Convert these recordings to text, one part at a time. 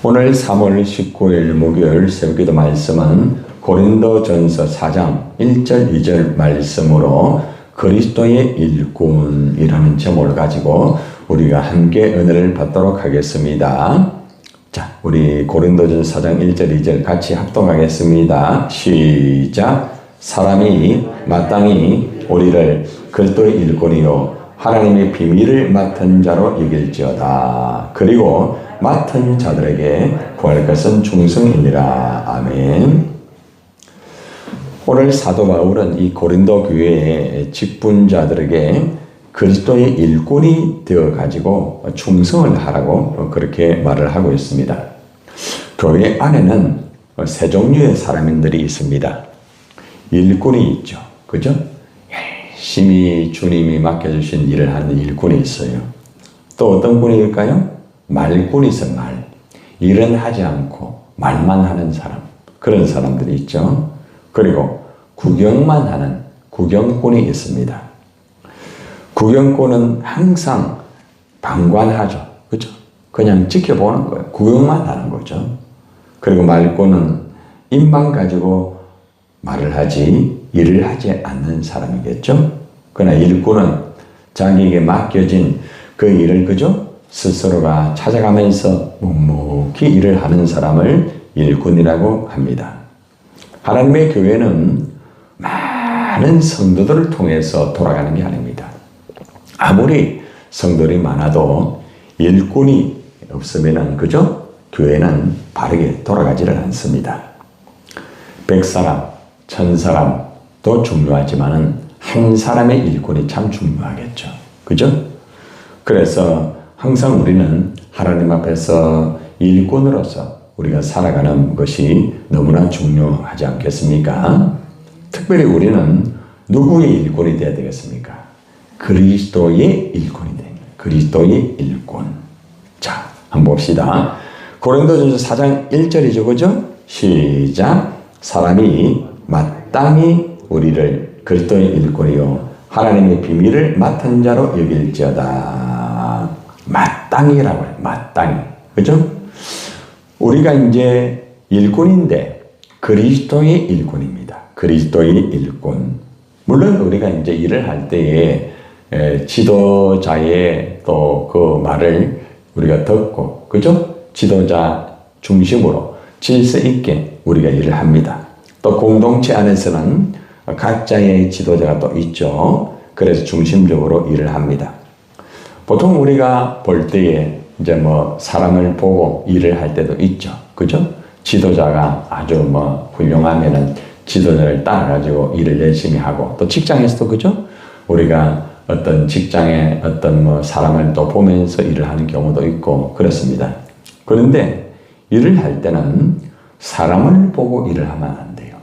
오늘 3월 19일 목요일 새벽기도 말씀은 고린도전서 4장 1절 2절 말씀으로 그리스도의 일꾼이라는 제목을 가지고 우리가 함께 은혜를 받도록 하겠습니다. 자, 우리 고린도전서 4장 1절 2절 같이 합동하겠습니다. 시작. 사람이 마땅히 우리를 그리스도의 일꾼이요 하나님의 비밀을 맡은 자로 여길지어다. 그리고 맡은 자들에게 구할 것은 충성이니라. 아멘. 오늘 사도 바울은 이 고린도 교회의 직분자들에게 그리스도의 일꾼이 되어 가지고 충성을 하라고 그렇게 말을 하고 있습니다. 교회 안에는 세 종류의 사람들이 있습니다. 일꾼이 있죠. 그죠? 열심히 주님이 맡겨주신 일을 하는 일꾼이 있어요. 또 어떤 분일까요? 말꾼이 있어요. 말. 일은 하지 않고 말만 하는 사람. 그런 사람들이 있죠. 그리고 구경만 하는 구경꾼이 있습니다. 구경꾼은 항상 방관하죠. 그죠? 그냥 지켜보는 거예요. 구경만 하는 거죠. 그리고 말꾼은 입만 가지고 말을 하지 일을 하지 않는 사람이겠죠. 그러나 일꾼은 자기에게 맡겨진 그 일을 그죠? 스스로가 찾아가면서 묵묵히 일을 하는 사람을 일꾼이라고 합니다. 하나님의 교회는 많은 성도들을 통해서 돌아가는 게 아닙니다. 아무리 성도들이 많아도 일꾼이 없으면 그죠? 교회는 바르게 돌아가지를 않습니다. 100사람, 1000사람도 중요하지만은 한 사람의 일꾼이 참 중요하겠죠. 그죠? 그래서 항상 우리는 하나님 앞에서 일꾼으로서 우리가 살아가는 것이 너무나 중요하지 않겠습니까? 특별히 우리는 누구의 일꾼이 되어야 되겠습니까? 그리스도의 일꾼이 됩니다. 그리스도의 일꾼. 자, 한번 봅시다. 고린도전서 4장 1절이죠. 그죠? 시작. 사람이 마땅히 우리를 그리스도의 일꾼이요 하나님의 비밀을 맡은 자로 여길지어다. 마땅히라고 해요. 마땅히. 그죠? 우리가 이제 일꾼인데 그리스도의 일꾼입니다. 그리스도의 일꾼. 물론 우리가 이제 일을 할 때에 지도자의 또 그 말을 우리가 듣고, 그죠? 지도자 중심으로 질서 있게 우리가 일을 합니다. 또 공동체 안에서는 각자의 지도자가 또 있죠. 그래서 중심적으로 일을 합니다. 보통 우리가 볼 때에 이제 뭐 사람을 보고 일을 할 때도 있죠. 그죠? 지도자가 아주 뭐 훌륭하면은 지도자를 따라가지고 일을 열심히 하고, 또 직장에서도 그죠? 우리가 어떤 직장에 어떤 뭐 사람을 또 보면서 일을 하는 경우도 있고 그렇습니다. 그런데 일을 할 때는 사람을 보고 일을 하면 안 돼요.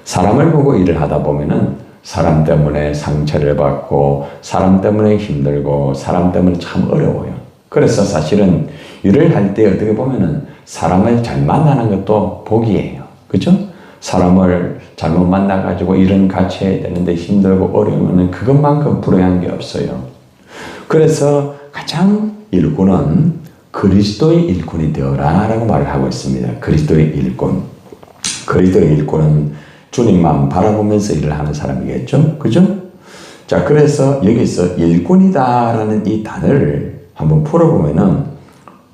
사람을 보고 일을 하다 보면은 사람 때문에 상처를 받고 사람 때문에 힘들고 사람 때문에 참 어려워요. 그래서 사실은 일을 할 때 어떻게 보면은 사람을 잘 만나는 것도 복이에요. 그죠? 사람을 잘못 만나가지고 일은 같이 해야 되는데 힘들고 어려우면 그것만큼 불행한 게 없어요. 그래서 가장 일꾼은 그리스도의 일꾼이 되어라 라고 말을 하고 있습니다. 그리스도의 일꾼. 그리스도의 일꾼은 주님만 바라보면서 일을 하는 사람이겠죠? 그죠? 자, 그래서 여기서 일꾼이다라는 이 단어를 한번 풀어보면은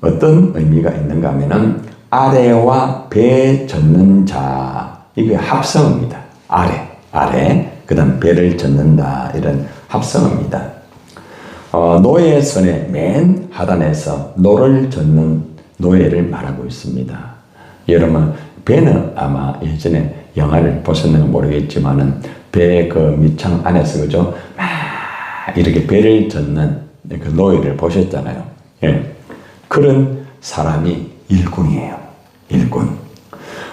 어떤 의미가 있는가 하면은 아래와 배 젓는 자. 이게 합성어입니다. 아래. 그 다음 배를 젓는다. 이런 합성어입니다. 노예선의 맨 하단에서 노를 젓는 노예를 말하고 있습니다. 여러분, 배는 아마 예전에 영화를 보셨는지 모르겠지만은 배 그 밑창 안에서 그죠? 막 이렇게 배를 젓는 그 노예를 보셨잖아요. 예. 그런 사람이 일꾼이에요. 일꾼.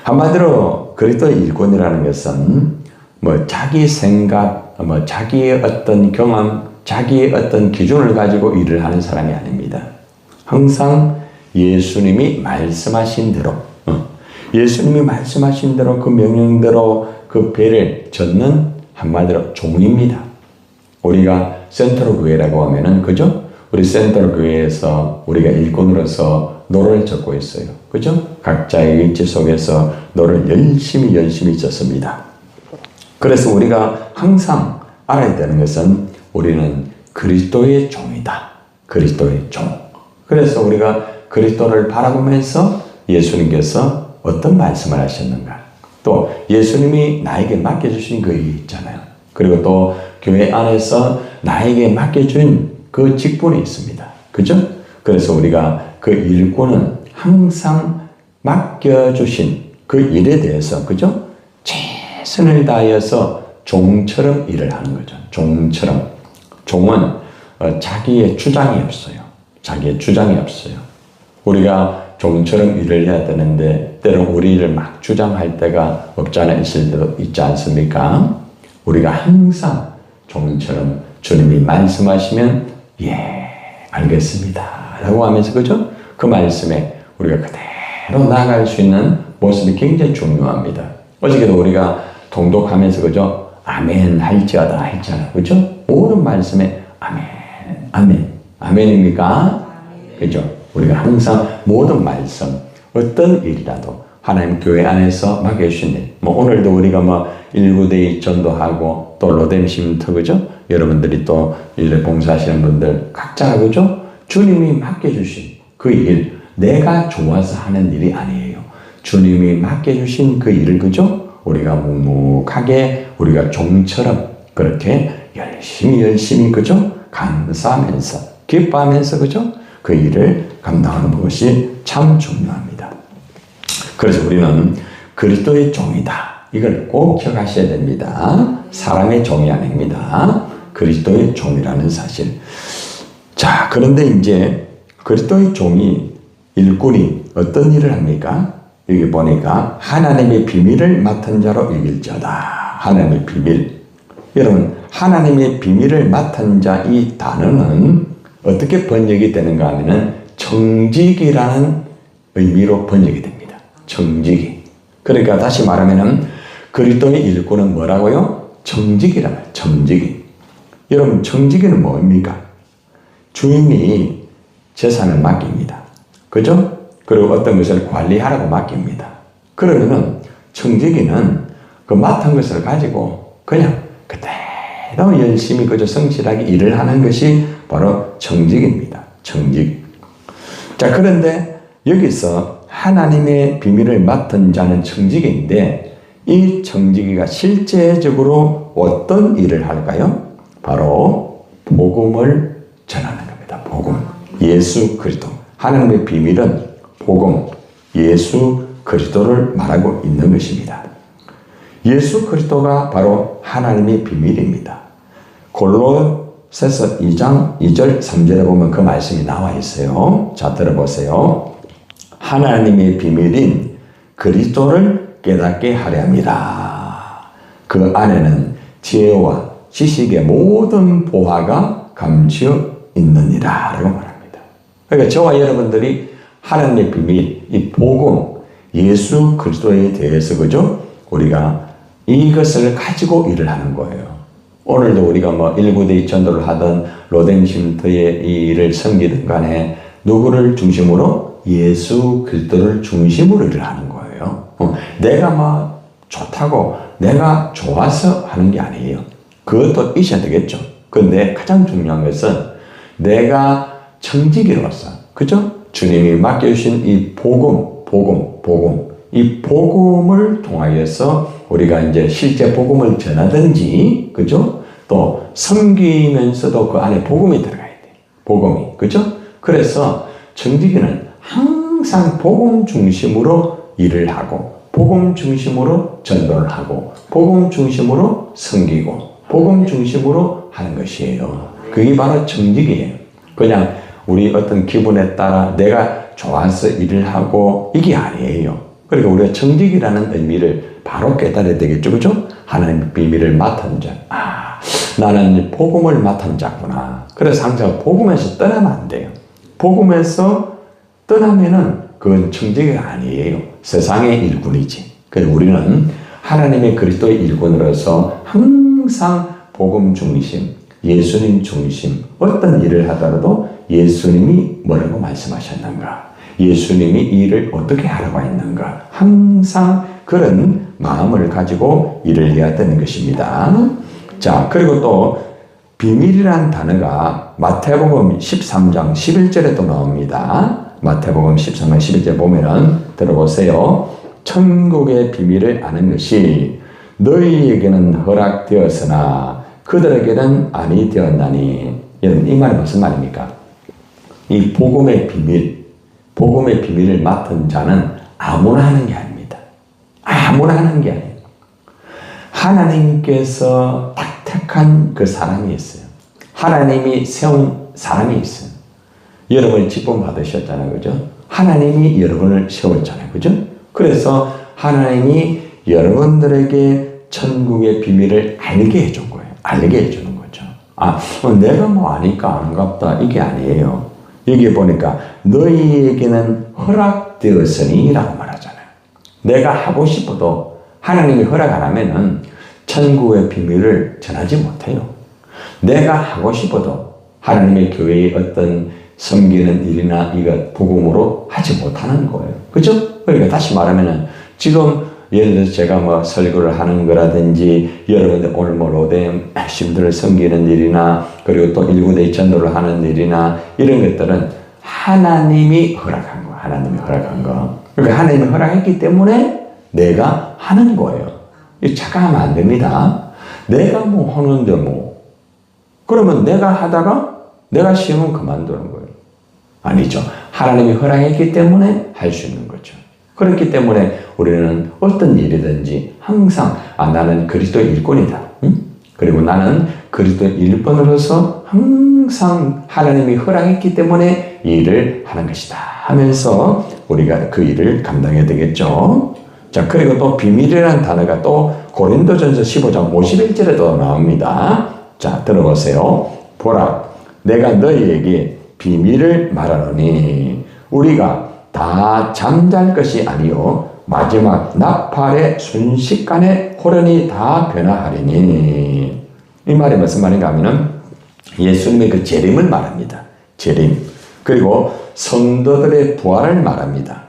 한마디로 그리스도의 일꾼이라는 것은 뭐 자기 생각, 뭐 자기의 어떤 경험, 자기의 어떤 기준을 가지고 일을 하는 사람이 아닙니다. 항상 예수님이 말씀하신 대로, 예수님이 말씀하신 대로 그 명령대로 그 배를 젓는 한마디로 종입니다. 우리가 센트럴 교회라고 하면은 그죠? 우리 센트럴 교회에서 우리가 일꾼으로서 노를 젓고 있어요. 그죠? 각자의 의지 속에서 노를 열심히 젓습니다. 그래서 우리가 항상 알아야 되는 것은 우리는 그리스도의 종이다. 그리스도의 종. 그래서 우리가 그리스도를 바라보면서 예수님께서 어떤 말씀을 하셨는가. 또 예수님이 나에게 맡겨주신 그 일 있잖아요. 그리고 또 교회 안에서 나에게 맡겨준 그 직분이 있습니다. 그죠? 그래서 우리가 그 일꾼은 항상 맡겨주신 그 일에 대해서, 그죠? 최선을 다하여서 종처럼 일을 하는 거죠. 종처럼. 종은 자기의 주장이 없어요. 자기의 주장이 없어요. 우리가 종처럼 일을 해야 되는데 때로 우리 일을 막 주장할 때가 없지 않아 있을 때도 있지 않습니까? 우리가 항상 종처럼 주님이 말씀하시면 예, 알겠습니다 라고 하면서, 그죠? 그 말씀에 우리가 그대로 나아갈 수 있는 모습이 굉장히 중요합니다. 어저께도 우리가 동독하면서, 그죠? 아멘 할지어다 했잖아요. 그죠? 모든 말씀에 아멘, 아멘, 아멘입니까? 그죠? 우리가 항상 모든 말씀, 어떤 일이라도 하나님 교회 안에서 맡겨주신 일. 오늘도 우리가 일구대의 전도하고 또 로뎀 쉼터, 그죠? 여러분들이 또 일에 봉사하시는 분들 각자, 그죠? 주님이 맡겨주신 그 일, 내가 좋아서 하는 일이 아니에요. 주님이 맡겨주신 그 일을, 그죠? 우리가 묵묵하게 우리가 종처럼 그렇게 열심히, 그죠? 감사하면서, 기뻐하면서, 그죠? 그 일을 감당하는 것이 참 중요합니다. 그래서 우리는 그리스도의 종이다. 이걸 꼭 기억하셔야 됩니다. 사람의 종이 아닙니다. 그리스도의 종이라는 사실. 자, 그런데 이제 그리스도의 종이, 일꾼이 어떤 일을 합니까? 여기 보니까 하나님의 비밀을 맡은 자로 여길지어다. 하나님의 비밀. 여러분, 하나님의 비밀을 맡은 자, 이 단어는 어떻게 번역이 되는가 하면은 청지기라는 의미로 번역이 됩니다. 청지기. 그러니까 다시 말하면은 그리스도의 일꾼은 뭐라고요? 청지기란 말이에요. 청지기. 여러분, 청지기는 뭡니까? 주인이 재산을 맡깁니다. 그죠? 그리고 어떤 것을 관리하라고 맡깁니다. 그러면은 청지기는 그 맡은 것을 가지고 그냥 그대로 열심히, 그저 성실하게 일을 하는 것이 바로 청지기입니다. 청지기. 자, 그런데 여기서 하나님의 비밀을 맡은 자는 청지기인데, 이 청지기가 실제적으로 어떤 일을 할까요? 바로 복음을 전하는 겁니다. 복음. 예수 그리스도. 하나님의 비밀은 복음, 예수 그리스도를 말하고 있는 것입니다. 예수 그리스도가 바로 하나님의 비밀입니다. 골로새서 2장 2절 3절에 보면 그 말씀이 나와 있어요. 자, 들어보세요. 하나님의 비밀인 그리스도를 깨닫게 하려 함이라. 그 안에는 지혜와 지식의 모든 보화가 감추어 있느니라 라고 말합니다. 그러니까 저와 여러분들이 하나님의 비밀, 이 복음, 예수 그리스도에 대해서, 그죠? 우리가 이것을 가지고 일을 하는 거예요. 오늘도 우리가 일구대의 전도를 하든 로뎀 쉼터의 이 일을 섬기든 간에 누구를 중심으로? 예수 그리스도를 중심으로 일을 하는 거예요. 내가 좋다고, 내가 좋아서 하는 게 아니에요. 그것도 있어야 되겠죠. 그런데 가장 중요한 것은 내가 청지기로서, 그죠? 주님이 맡겨주신 이 복음, 이 복음을 통하여서 우리가 이제 실제 복음을 전하든지, 그죠? 또 섬기면서도 그 안에 복음이 들어가야 돼. 복음이, 그죠? 그래서 청지기는 항상 복음 중심으로 일을 하고, 복음 중심으로 전도를 하고, 복음 중심으로 섬기고, 복음 중심으로 하는 것이에요. 그게 바로 청지기예요. 그냥 우리 어떤 기분에 따라 내가 좋아서 일을 하고 이게 아니에요. 그러니까 우리가 청지기라는 의미를 바로 깨달아야 되겠죠. 그죠? 하나님의 비밀을 맡은 자. 나는 복음을 맡은 자구나. 그래서 항상 복음에서 떠나면 안 돼요. 복음에서 떠나면은 그건 청지기가 아니에요. 세상의 일꾼이지. 그래서 우리는 하나님의 그리스도의 일꾼으로서 항상 복음 중심, 예수님 중심, 어떤 일을 하더라도 예수님이 뭐라고 말씀하셨는가? 예수님이 이 일을 어떻게 하라고 했는가. 항상 그런 마음을 가지고 일을 해야 되는 것입니다. 자, 그리고 또 비밀이란 단어가 마태복음 13장 11절에도 나옵니다. 마태복음 13장 11절 보면은 들어보세요. 천국의 비밀을 아는 것이 너희에게는 허락되었으나 그들에게는 아니 되었나니. 여러분, 이 말이 무슨 말입니까? 이 복음의 비밀을 맡은 자는 아무나 하는 게 아닙니다. 아무나 하는 게 아니에요. 하나님께서 딱 택한 그 사람이 있어요. 하나님이 세운 사람이 있어요. 여러분이 직분 받으셨잖아요. 그죠? 하나님이 여러분을 세웠잖아요. 그죠? 그래서 하나님이 여러분들에게 천국의 비밀을 알게 해준 거예요. 알게 해주는 거죠. 내가 뭐 아니까 아는갑다. 이게 아니에요. 여기 보니까 너희에게는 허락되었으니 라고 말하잖아요. 내가 하고 싶어도 하나님이 허락 안 하면은 천국의 비밀을 전하지 못해요. 내가 하고 싶어도 하나님의 교회의 어떤 섬기는 일이나 이것 복음으로 하지 못하는 거예요. 그죠? 그러니까 다시 말하면은 지금 예를 들어서 제가 뭐 설교를 하는 거라든지 여러분들 오늘 뭐 로뎀 심들을 섬기는 일이나 그리고 또 일구대의 전도를 하는 일이나 이런 것들은 하나님이 허락한 거. 하나님이 허락한 거. 그러니까 하나님이 허락했기 때문에 내가 하는 거예요. 이거 착각하면 안 됩니다. 내가 뭐 하는데 뭐 그러면 내가 하다가 내가 시험은 그만두는 거예요. 아니죠. 하나님이 허락했기 때문에 할 수 있는 거죠. 그렇기 때문에 우리는 어떤 일이든지 항상 나는 그리스도의 일꾼이다. 그리고 나는 그리스도의 일꾼으로서 항상 하나님이 허락했기 때문에 이 일을 하는 것이다 하면서 우리가 그 일을 감당해야 되겠죠. 자, 그리고 또 비밀이라는 단어가 또 고린도전서 15장 51절에도 나옵니다. 자, 들어보세요. 보라, 내가 너희에게 비밀을 말하노니 우리가 다 잠잘 것이 아니요 마지막 나팔의 순식간에 호련히 다 변화하리니. 이 말이 무슨 말인가 하면은 예수님의 그 재림을 말합니다. 재림. 그리고 성도들의 부활을 말합니다.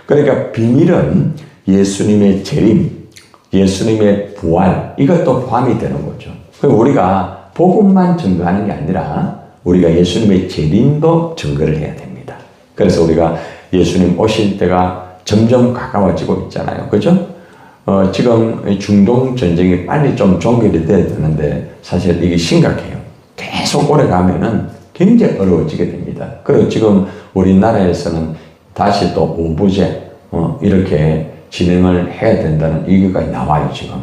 그러니까 비밀은 예수님의 재림, 예수님의 부활, 이것도 포함이 되는 거죠. 우리가 복음만 증거하는 게 아니라 우리가 예수님의 재림도 증거를 해야 됩니다. 그래서 우리가 예수님 오실 때가 점점 가까워지고 있잖아요. 그죠? 지금 중동 전쟁이 빨리 좀 종결이 돼야 되는데 사실 이게 심각해요. 계속 오래 가면은 굉장히 어려워지게 됩니다. 그리고 지금 우리나라에서는 다시 또 오부제 이렇게 진행을 해야 된다는 얘기가 나와요. 지금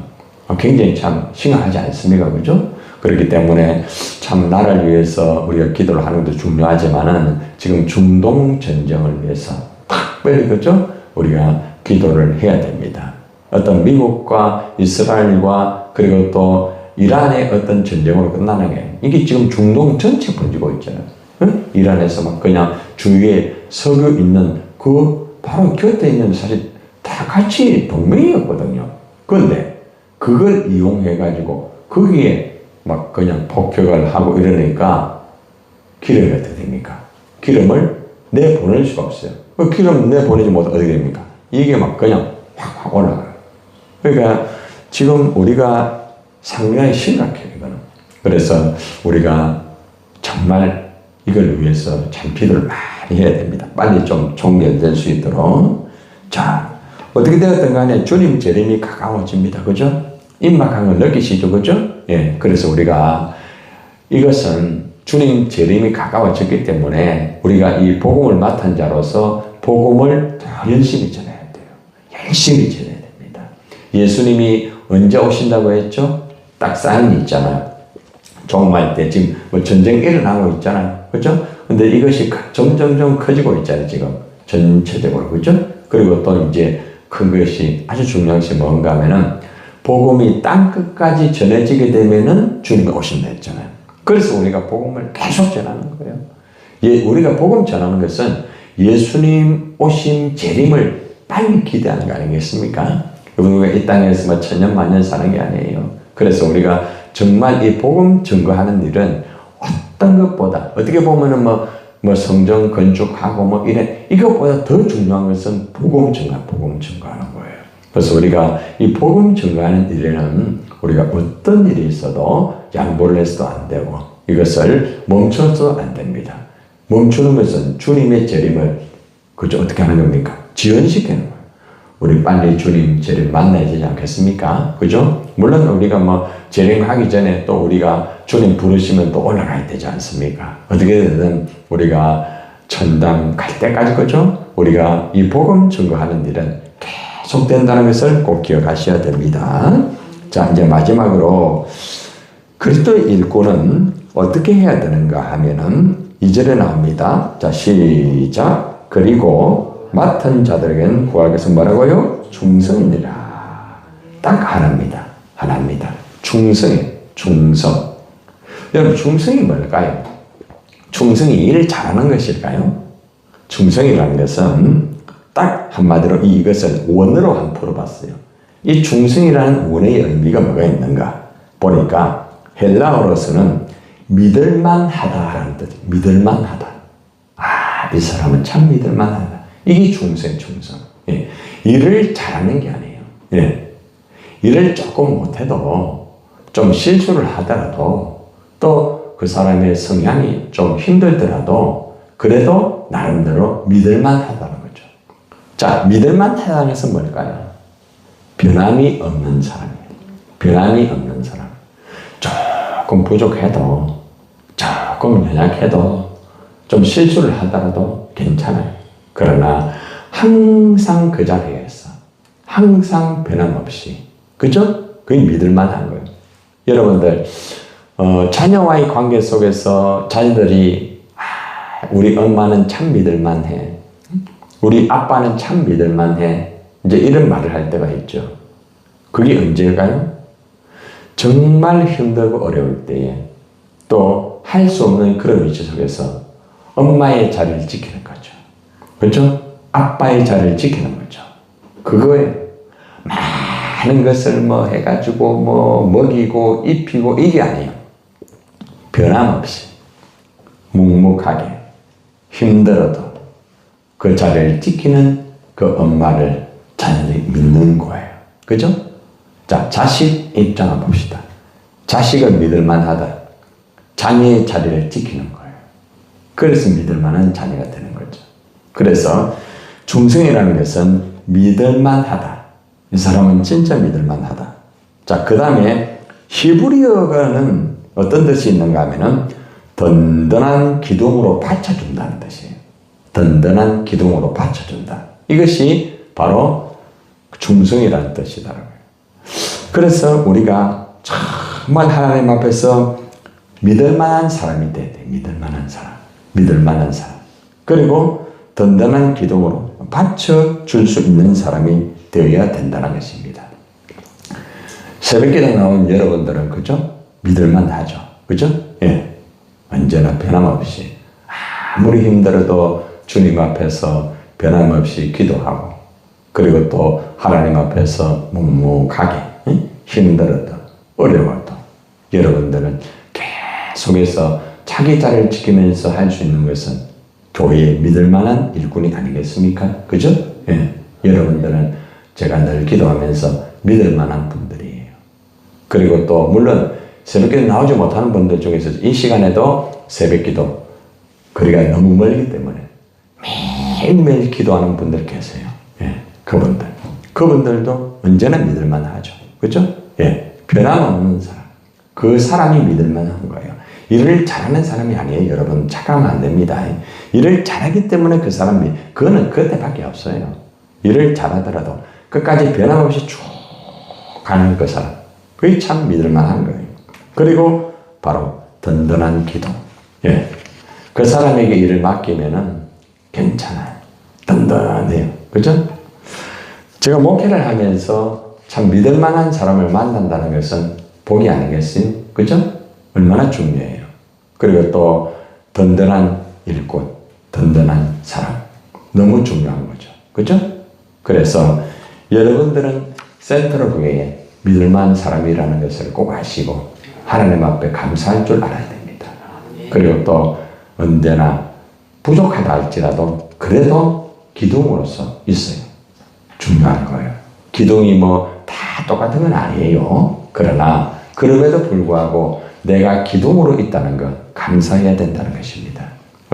굉장히 참 심각하지 않습니까? 그죠? 그렇기 때문에 참 나라를 위해서 우리가 기도를 하는 것도 중요하지만은 지금 중동 전쟁을 위해서 특별히 그죠? 우리가 기도를 해야 됩니다. 어떤 미국과 이스라엘과 그리고 또 이란의 어떤 전쟁으로 끝나는 게 이게 지금 중동 전체 번지고 있잖아요. 응? 이란에서 막 그냥 주위에 석유 있는 그 바로 곁에 있는 사실 다 같이 동맹이었거든요. 그런데 그걸 이용해가지고 거기에 막 그냥 폭격을 하고 이러니까 기름이 어떻게 됩니까? 기름을 내보낼 수가 없어요. 그 기름 내보내지 못하면 어떻게 됩니까? 이게 막 그냥 확 올라가요. 그러니까 지금 우리가 상당히 심각해요, 이거는. 그래서 우리가 정말 이걸 위해서 참 기도를 많이 해야 됩니다. 빨리 좀 종결될 수 있도록. 자, 어떻게 되었든 간에 주님 재림이 가까워집니다. 그죠? 임박한 걸 느끼시죠? 그죠? 예. 그래서 우리가 이것은 주님 재림이 가까워졌기 때문에 우리가 이 복음을 맡은 자로서 복음을 더 열심히 전해야 돼요. 열심히 전해야 됩니다. 예수님이 언제 오신다고 했죠? 딱 사인이 있잖아요. 종말 때 지금 뭐 전쟁 일어나고 있잖아요. 그죠? 근데 이것이 점점점 커지고 있잖아요. 지금 전체적으로. 그죠? 그리고 또 이제 큰 것이 아주 중요한 것이 뭔가 하면은 복음이 땅 끝까지 전해지게 되면은 주님이 오신다 했잖아요. 그래서 우리가 복음을 계속 전하는 거예요. 예, 우리가 복음 전하는 것은 예수님 오심 재림을 빨리 기대하는 거 아니겠습니까? 우리가 이 땅에서 뭐 천년 만년 사는 게 아니에요. 그래서 우리가 정말 이 복음 증거하는 일은 어떤 것보다 어떻게 보면은 뭐 뭐 성전 건축하고 뭐 이래. 이것보다 더 중요한 것은 복음 증거하는 거예요. 그래서 우리가 이 복음 증거하는 일에는 우리가 어떤 일이 있어도 양보를 해서도 안 되고 이것을 멈춰서도 안 됩니다. 멈추는 것은 주님의 재림을 그저 어떻게 하는 겁니까? 지연시키는 거예요. 우리 빨리 주님 재림 만나야 되지 않겠습니까? 그죠? 물론 우리가 뭐 재림하기 전에 또 우리가 주님 부르시면 또 올라가야 되지 않습니까? 어떻게든 우리가 천당 갈 때까지 그죠? 우리가 이 복음 증거하는 일은 계속된다는 것을 꼭 기억하셔야 됩니다. 자, 이제 마지막으로 그리스도의 일꾼은 어떻게 해야 되는가 하면은 2절에 나옵니다. 자, 시작. 그리고 맡은 자들에게는 구할 것은 뭐라고요? 충성이니라. 딱 하나입니다. 하나입니다. 충성. 여러분, 충성이 뭘까요? 충성이 일을 잘하는 것일까요? 충성이라는 것은 딱 한마디로 이것을 원어로 한번 풀어봤어요. 이 충성이라는 원어의 의미가 뭐가 있는가? 보니까 헬라어로서는 믿을만하다라는 뜻이에요. 믿을만하다. 아, 이 사람은 참 믿을만하다. 이게 충성. 예. 일을 잘하는 게 아니에요. 예. 일을 조금 못해도 좀 실수를 하더라도 또 그 사람의 성향이 좀 힘들더라도 그래도 나름대로 믿을만하다는 거죠. 자, 믿을만하다는 것은 뭘까요? 변함이 없는 사람이에요. 변함이 없는 사람. 조금 부족해도 조금 연약해도 좀 실수를 하더라도 괜찮아요. 그러나 항상 그 자리에서 항상 변함없이 그죠? 그게 믿을만한 거예요. 여러분들 자녀와의 관계 속에서 자녀들이 우리 엄마는 참 믿을만해. 우리 아빠는 참 믿을만해. 이제 이런 말을 할 때가 있죠. 그게 언제일까요? 정말 힘들고 어려울 때에 또 할 수 없는 그런 위치 속에서 엄마의 자리를 지키는 거죠. 그렇죠? 아빠의 자리를 지키는 거죠. 그거에 많은 것을 뭐 해가지고 뭐 먹이고 입히고 이게 아니에요. 변함없이 묵묵하게 힘들어도 그 자리를 지키는 그 엄마를 자녀들이 믿는 거예요. 그죠? 자, 자식 입장을 봅시다. 자식을 믿을만하다. 자녀의 자리를 지키는 거예요. 그래서 믿을만한 자녀가 되는 거죠. 그래서 충성이라는 것은 믿을만하다. 이 사람은 진짜 믿을만하다. 자, 그 다음에 히브리어가는 어떤 뜻이 있는가 하면은 든든한 기둥으로 받쳐준다는 뜻이에요. 든든한 기둥으로 받쳐준다. 이것이 바로 충성이라는 뜻이더라고요. 그래서 우리가 정말 하나님 앞에서 믿을만한 사람이 돼야 돼. 믿을만한 사람. 그리고 든든한 기둥으로 받쳐줄 수 있는 사람이 되어야 된다는 것입니다. 새벽기도 나온 여러분들은 그죠? 믿을만하죠. 그죠? 예. 언제나 변함없이 아무리 힘들어도 주님 앞에서 변함없이 기도하고 그리고 또 하나님 앞에서 묵묵하게 힘들어도 어려워도 여러분들은 계속해서 자기 자리를 지키면서 할 수 있는 것은 교회에 믿을 만한 일꾼이 아니겠습니까? 그죠? 예. 여러분들은 제가 늘 기도하면서 믿을 만한 분들이에요. 그리고 또 물론 새벽기도 나오지 못하는 분들 중에서 이 시간에도 새벽기도 거리가 너무 멀기 때문에 매일매일 기도하는 분들 계세요. 예. 그분들도 언제나 믿을 만하죠. 그죠? 예. 변함없는 사람. 그 사람이 믿을 만한 거예요. 일을 잘하는 사람이 아니에요. 여러분 착각하면 안 됩니다. 일을 잘하기 때문에 그 사람이 그거는 그때밖에 없어요. 일을 잘하더라도 끝까지 변함없이 쭉 가는 그 사람. 그게 참 믿을 만한 거예요. 그리고 바로 든든한 기도. 예. 그 사람에게 일을 맡기면은 괜찮아요. 든든해요. 그죠? 제가 목회를 하면서 참 믿을 만한 사람을 만난다는 것은 복이 아니겠어요? 그죠? 얼마나 중요해요. 그리고 또 든든한 일꾼, 든든한 사람. 너무 중요한 거죠. 그죠? 그래서 여러분들은 센트럴 교회에 믿을 만한 사람이라는 것을 꼭 아시고 하나님 앞에 감사할 줄 알아야 됩니다. 그리고 또 언제나 부족하다 할지라도 그래도 기둥으로서 있어요. 중요한 거예요. 기둥이 뭐 다 똑같은 건 아니에요. 그러나 그럼에도 불구하고 내가 기둥으로 있다는 것 감사해야 된다는 것입니다.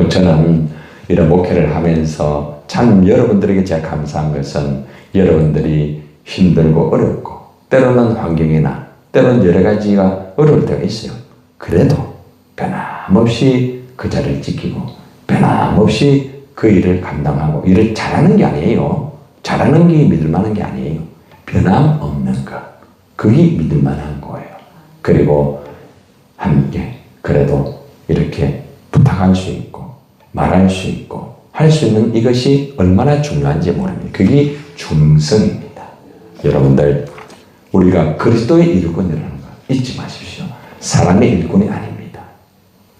저는 이런 목회를 하면서 참 여러분들에게 제가 감사한 것은 여러분들이 힘들고 어렵고 때로는 환경이나 때로는 여러 가지가 어려울 때가 있어요. 그래도 변함없이 그 자리를 지키고 변함없이 그 일을 감당하고 일을 잘하는 게 아니에요. 잘하는 게 믿을 만한 게 아니에요. 변함없는 것. 그게 믿을 만한 거예요. 그리고 함께 그래도 이렇게 부탁할 수 있고 말할 수 있고 할 수 있는 이것이 얼마나 중요한지 모릅니다. 그게 중성입니다. 여러분들 우리가 그리스도의 일꾼이라는 거 잊지 마십시오. 사람의 일꾼이 아닙니다.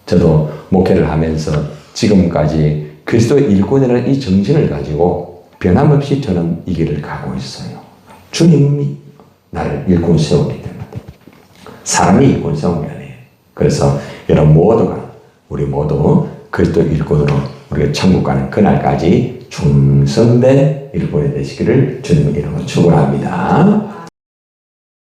저도 목회를 하면서 지금까지 그리스도의 일꾼이라는 이 정신을 가지고 변함없이 저는 이 길을 가고 있어요. 주님이 나를 일꾼 세우기 때문에 사람이 일꾼 세운 게 아니에요. 그래서 여러분 모두가 우리 모두 그리스도 일꾼으로 우리가 천국 가는 그날까지 충성된 일꾼이 되시기를 주님의 이름으로 축원합니다.